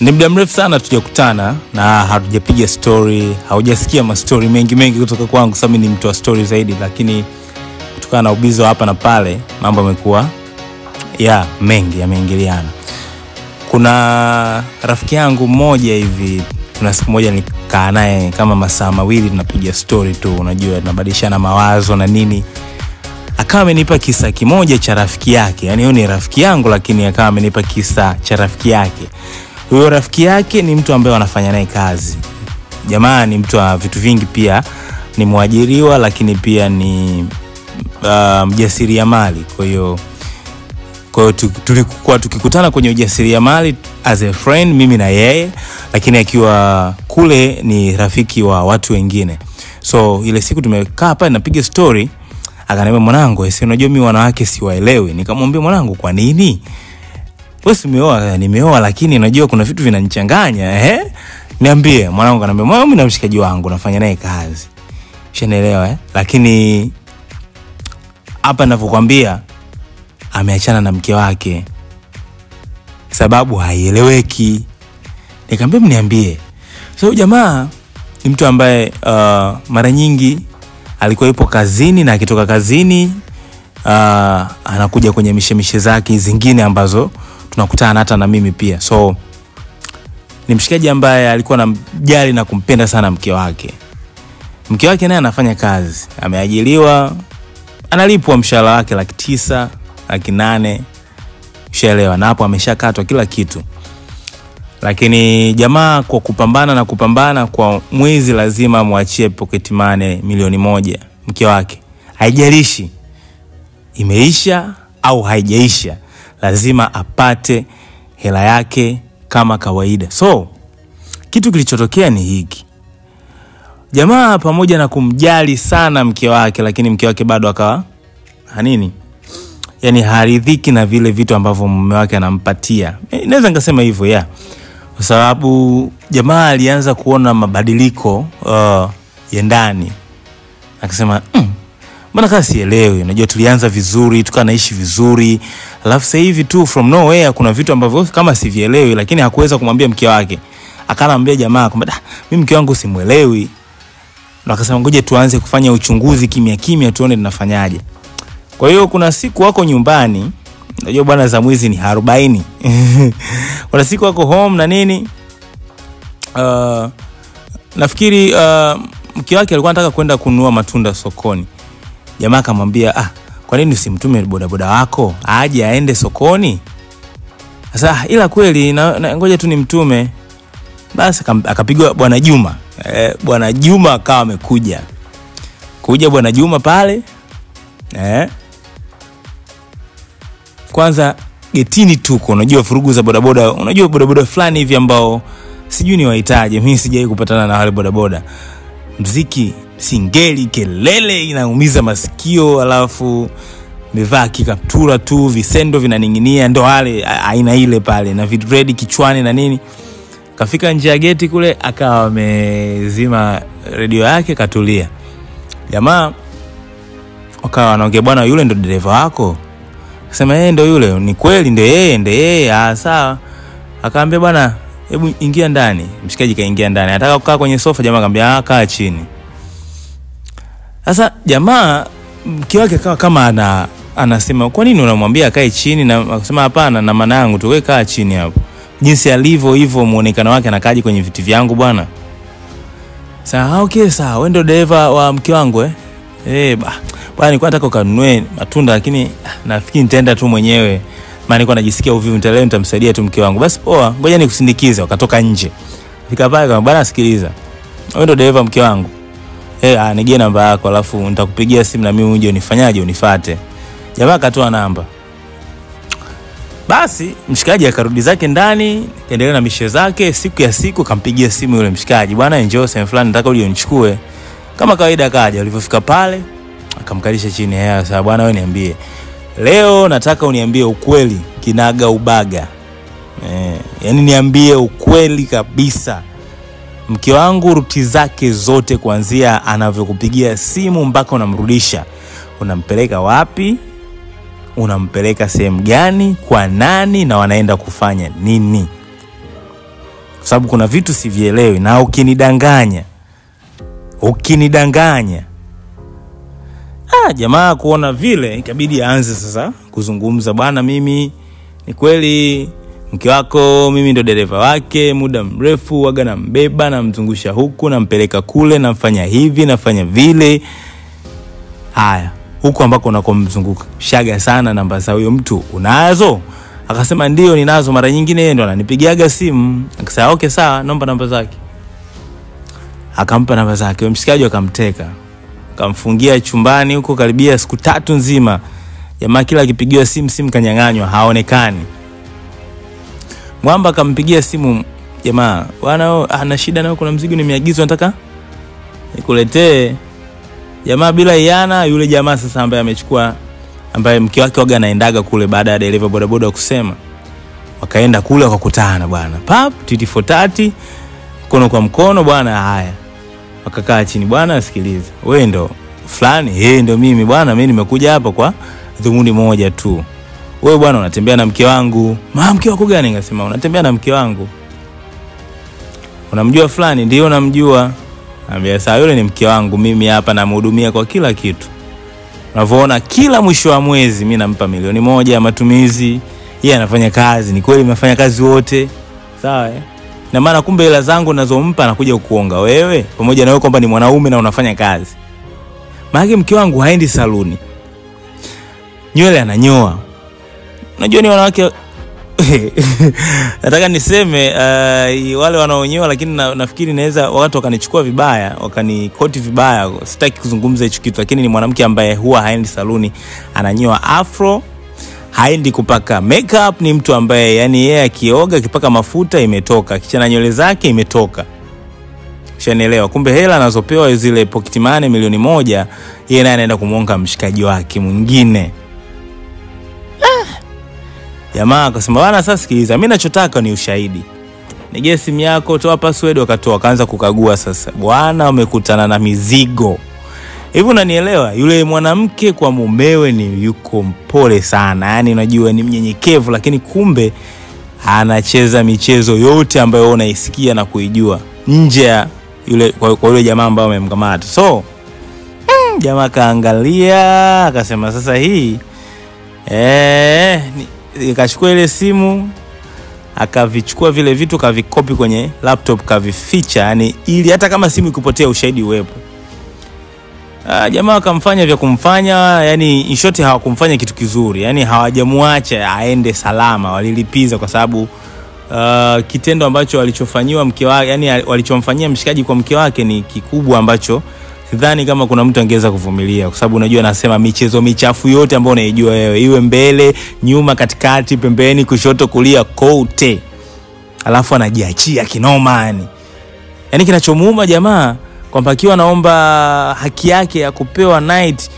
Ni muda mrefu sana tujakutana na hatujapiga story, haujasikia ma story mengi kutoka kwangu. Sasa mimi ni mtu wa story zaidi, lakini kutokana na ubizo hapa na pale mambo yamekuwa mengi yameingiliana. Kuna rafiki yangu mmoja hivi, kuna siku moja nikaa naye kama masaa mawili tunapiga story tu, unajua tunabadilishana mawazo na nini. Akawa amenipa kisa kimoja cha rafiki yake. Yaani yeye ni rafiki yangu lakini akawa amenipa kisa cha rafiki yake. Huyo rafiki yake ni mtu ambaye wanafanya naye kazi. Jamaa ni mtu wa vitu vingi pia, ni mwajiriwa lakini pia ni mjasiriamali. Kwa hiyo tulikuwa tukikutana kwenye ujasiriamali as a friend mimi na yeye, lakini akiwa kule ni rafiki wa watu wengine. So ile siku tumekaa hapa napiga story, akaniambia mwanangu, unajua mimi wanawake siwaelewi. Nikamwambia mwanangu, kwa nini? Wewe umeoa? Nimeoa, lakini unajua kuna vitu vinanichanganya. Niambie. Mwanangu ananiambia mimi na mshikaji wangu nafanya naye kazi. Unaelewa Lakini hapa ninavyokuambia ameachana na mke wake. Sababu haieleweki. Nikamwambia mniambie. So jamaa ni mtu ambaye mara nyingi alikuwa yupo kazini, na akitoka kazini anakuja kwenye mishemishe zake zingine ambazo tunakutana hata na mimi pia. So ni mshikaji ambaye alikuwa anamjali na kumpenda sana mke wake. Mke wake naye anafanya kazi, ameajiriwa, analipwa mshahara wake 900,000, 800,000. Ushaelewa, na hapo ameshakatwa kila kitu. Lakini jamaa kwa kupambana kwa mwezi lazima amwachie pocket money 1,000,000 mke wake. Haijalishi imeisha au haijaisha, lazima apate hela yake kama kawaida. So kitu kilichotokea ni hiki. Jamaa pamoja na kumjali sana mke wake, lakini mke wake bado akawa yani haridhiki na vile vitu ambavyo mume wake anampatia. Naweza nikasema hivyo kwa sababu jamaa alianza kuona mabadiliko ya ndani. Akasema mbona kama sielewi? Unajua tulianza vizuri, tukanaishi vizuri, alafu sasa hivi tu from nowhere kuna vitu ambavyo kama sivielewi. Lakini hakuweza kumwambia mke wake. Akanamwambia jamaa kwamba mimi mke wangu simuelewi. Na akasema ngoja tuanze kufanya uchunguzi kimya tuone tunafanyaje. Kwa hiyo kuna siku wako nyumbani, unajua bwana za mwezi ni 40. Kuna siku wako home na nini, nafikiri mke wake alikuwa anataka kwenda kununua matunda sokoni. Jamaa akamwambia kwa nini usimtume bodaboda wako aje aende sokoni? Sasa ila kweli na ngoja tu nimtume. Basi akapigwa Bwana Juma. Bwana Juma akawa amekuja. Bwana Juma pale. Kwanza getini tuko, unajua furugu za bodaboda, unajua bodaboda fulani hivi ambao sijui ni wahitaji. Mimi sijai kupatana na wale bodaboda. Muziki, singeli, kelele inaumiza masikio, alafu mevaa kikaptura tu, visendo vinaning'inia, ndo wale aina ile pale na vidred kichwani na nini. Kafika nje ya geti kule, akawa amezima radio yake, katulia. Jamaa akawa anaongea, bwana yule ndo dereva wako? Akasema yeye ndo yule. Ni kweli ndo yeye. Sawa. Akaambia bwana hebu ingia ndani. Mshikaji kaingia ndani, anataka kukaa kwenye sofa. Jamaa akamwambia kaa chini. Sasa jamaa mke wake akawa kama anasema kwa nini unamwambia akae chini, na akasema hapana, na maana yangu tu wewe kaa chini hapo. Jinsi alivyo hivyo muonekano wake, anakaaje kwenye viti vyangu bwana. Sasa okay sawa, wewe ndo dereva wa mke wangu bwana nilikuwa nataka ukanunue matunda, lakini nafikiri nitaenda tu mwenyewe. Maana nilikuwa najisikia uvivu, nitamsaidia tu mke wangu. Basi poa, ngoja nikusindikize. Wakatoka nje. Fika pale kama bwana sikiliza, wewe ndo dereva mke wangu. Nigie namba yako alafu nitakupigia simu na mimi uje unifanyaje unifuate. Jamaa akatoa namba. Basi mshikaji akarudi zake ndani, kaendelea na mishe zake. Siku kampigia simu yule mshikaji, bwana njoo sehemu fulani nataka uje unichukue. Kama kawaida akaja. Alipofika pale akamkalisha chini. Sasa bwana wewe niambie. Leo nataka uniambie ukweli kinaga ubaga. Yani niambie ukweli kabisa. Mke wangu ruti zake zote kuanzia anavyokupigia simu mpaka unamrudisha, unampeleka wapi? Unampeleka sehemu gani? Kwa nani? Na wanaenda kufanya nini? kwa sababu kuna vitu sivielewi, na ukinidanganya jamaa kuona vile ikabidi aanze sasa kuzungumza, bwana mimi ni kweli mke wako, mimi ndo dereva wake muda mrefu, waga nambeba na mzungusha huku na mpeleka kule, nafanya hivi nafanya vile. Haya, huko ambako unakomzunguka shaga sana, namba za huyo mtu unazo? Akasema ndio ninazo, mara nyingine yeye ndo ananipigiaga simu. Akasema okay sawa, naomba namba zake. Akampa namba zake, mshikaji akamteka, akamfungia chumbani huko karibia siku 3 nzima. Jamaa kila akipigiwa simu kanyang'anywa, haonekani. Mwamba akampigia simu jamaa, bwana ana shida nao, kuna mzigo nimeagizwa nataka nikuletee. Jamaa bila iana, yule jamaa sasa ambaye amechukua, ambaye mke wake waga anaendaga kule baada ya dereva bodaboda kusema, wakaenda kule wakakutana bwana, pap titi fotati, mkono kwa mkono bwana. Haya, wakakaa chini, bwana sikiliza, wewe ndo fulani? Ndo mimi bwana, mimi nimekuja hapa kwa dhumuni moja tu. Wewe bwana unatembea na mke wangu. Mke wako gani? Ngasema unatembea na mke wangu. Unamjua fulani? Ndio namjua. Anambia sawa, yule ni mke wangu, mimi hapa namhudumia kwa kila kitu. Unavyoona kila mwisho wa mwezi mimi nampa 1 milioni ya matumizi. Yeye anafanya kazi, ni kweli mnafanya kazi wote. Sawa na maana kumbe hela zangu ninazompa anakuja kukuonga wewe, pamoja na wewe kwamba ni mwanaume na unafanya kazi. Maana mke wangu haendi saluni, nywele ananyoa. Unajua ni wanawake nataka niseme wale wanaonyoa, lakini nafikiri naweza watu wakanichukua vibaya, wakanikoti vibaya. Sitaki kuzungumza hicho kitu, lakini ni mwanamke ambaye huwa haendi saluni, ananyoa afro, haendi kupaka makeup. Ni mtu ambaye yani yeye akioga akipaka mafuta imetoka, kichana nywele zake imetoka. Ushanielewa? Kumbe hela anazopewa zile pocket money 1 milioni, yeye naye anaenda kumuonga mshikaji wake mwingine. Jamaa akasema bwana sasa sikiliza, mimi ninachotaka ni ushahidi. Nige simu yako, toa password. Wakatoa, kaanza kukagua. Sasa bwana wamekutana na mizigo. Hivi unanielewa? Yule mwanamke kwa mumewe ni yuko mpole sana. Yaani unajua ni mnyenyekevu, lakini kumbe anacheza michezo yote ambayo unaisikia na kuijua nje ya yule kwa yule jamaa ambaye amemkamata. So jamaa kaangalia akasema sasa hii ikachukua ile simu, akavichukua vile vitu, kavikopi kwenye laptop, kavificha, yani ili hata kama simu ikupotea ushahidi uwepo. Jamaa akamfanya vya kumfanya, yani in short hawakumfanya kitu kizuri, yani hawajamuacha aende salama, walilipiza kwa sababu kitendo ambacho walichofanyiwa mke wake, yani walichomfanyia mshikaji kwa mke wake ni kikubwa ambacho sidhani kama kuna mtu angeweza kuvumilia, kwa sababu unajua nasema michezo michafu yote ambayo unaijua wewe, iwe mbele, nyuma, katikati, pembeni, kushoto, kulia, kote. Alafu anajiachia kinoma yani. Yaani kinachomuuma jamaa kwamba akiwa anaomba haki yake ya kupewa night,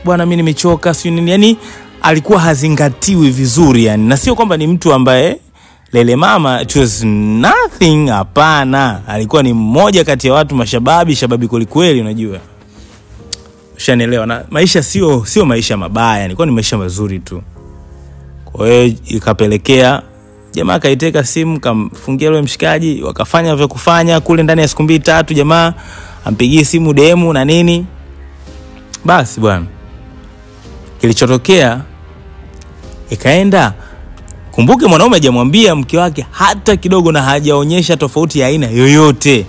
bwana mimi nimechoka sio nini, yani alikuwa hazingatiwi vizuri yani. Na sio kwamba ni mtu ambaye lele mama, it was nothing, hapana. Alikuwa ni mmoja kati ya watu shababi kweli unajua. Ushanielewa? Na maisha sio maisha mabaya, ilikuwa ni maisha mazuri tu. Kwa hiyo ikapelekea jamaa kaiteka simu, kamfungia yule mshikaji, wakafanya vya kufanya kule ndani ya siku 2-3. Jamaa ampigie simu demu na nini. Basi bwana, kilichotokea ikaenda. Kumbuke mwanaume hajamwambia mke wake hata kidogo na hajaonyesha tofauti ya aina yoyote.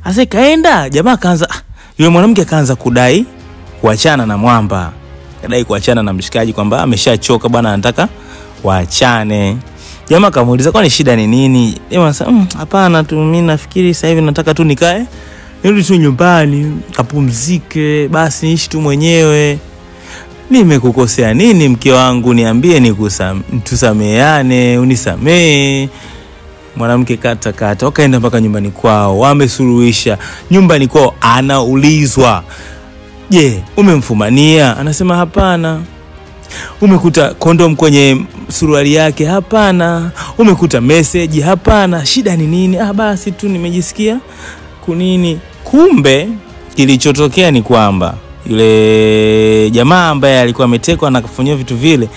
Asa kaenda, jamaa kaanza, yule mwanamke kaanza kudai kuachana na Mwamba. Kadai kuachana na mshikaji kwamba ameshachoka bwana, anataka waachane. Jamaa kamuuliza kwani shida ni nini? Jamaa sasa hapana tu, mimi nafikiri sasa hivi nataka tu nikae, nirudi tu nyumbani, kapumzike, basi niishi tu mwenyewe. Nimekukosea nini mke wangu? Niambie tusameane, unisamee. Mwanamke kata wakaenda mpaka nyumbani kwao, wamesuluhisha. Nyumbani kwao anaulizwa, je, umemfumania? Anasema hapana. Umekuta kondom kwenye suruali yake? Hapana. Umekuta message? Hapana. Shida ni nini? Basi tu nimejisikia kunini. Kumbe kilichotokea ni kwamba yule jamaa ambaye alikuwa ametekwa na kufanywa vitu vile,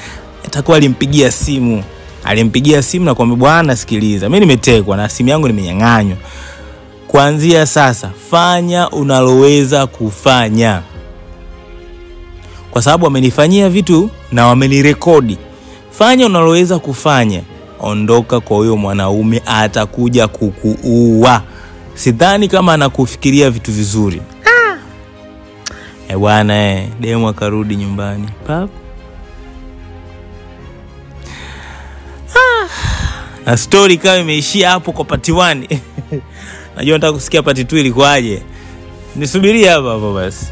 atakuwa alimpigia simu Alimpigia simu na kumwambia bwana sikiliza, mimi nimetekwa na simu yangu nimenyang'anywa. Kuanzia sasa fanya unaloweza kufanya. Kwa sababu wamenifanyia vitu na wamenirekodi. Fanya unaloweza kufanya. Ondoka kwa huyo mwanaume, atakuja kukuua. Sidhani kama anakufikiria vitu vizuri. Bwana demu akarudi nyumbani. Pap. Na story kama imeishia hapo kwa part 1. Najua nataka kusikia part 2 ilikuwaje. Nisubiria hapa basi.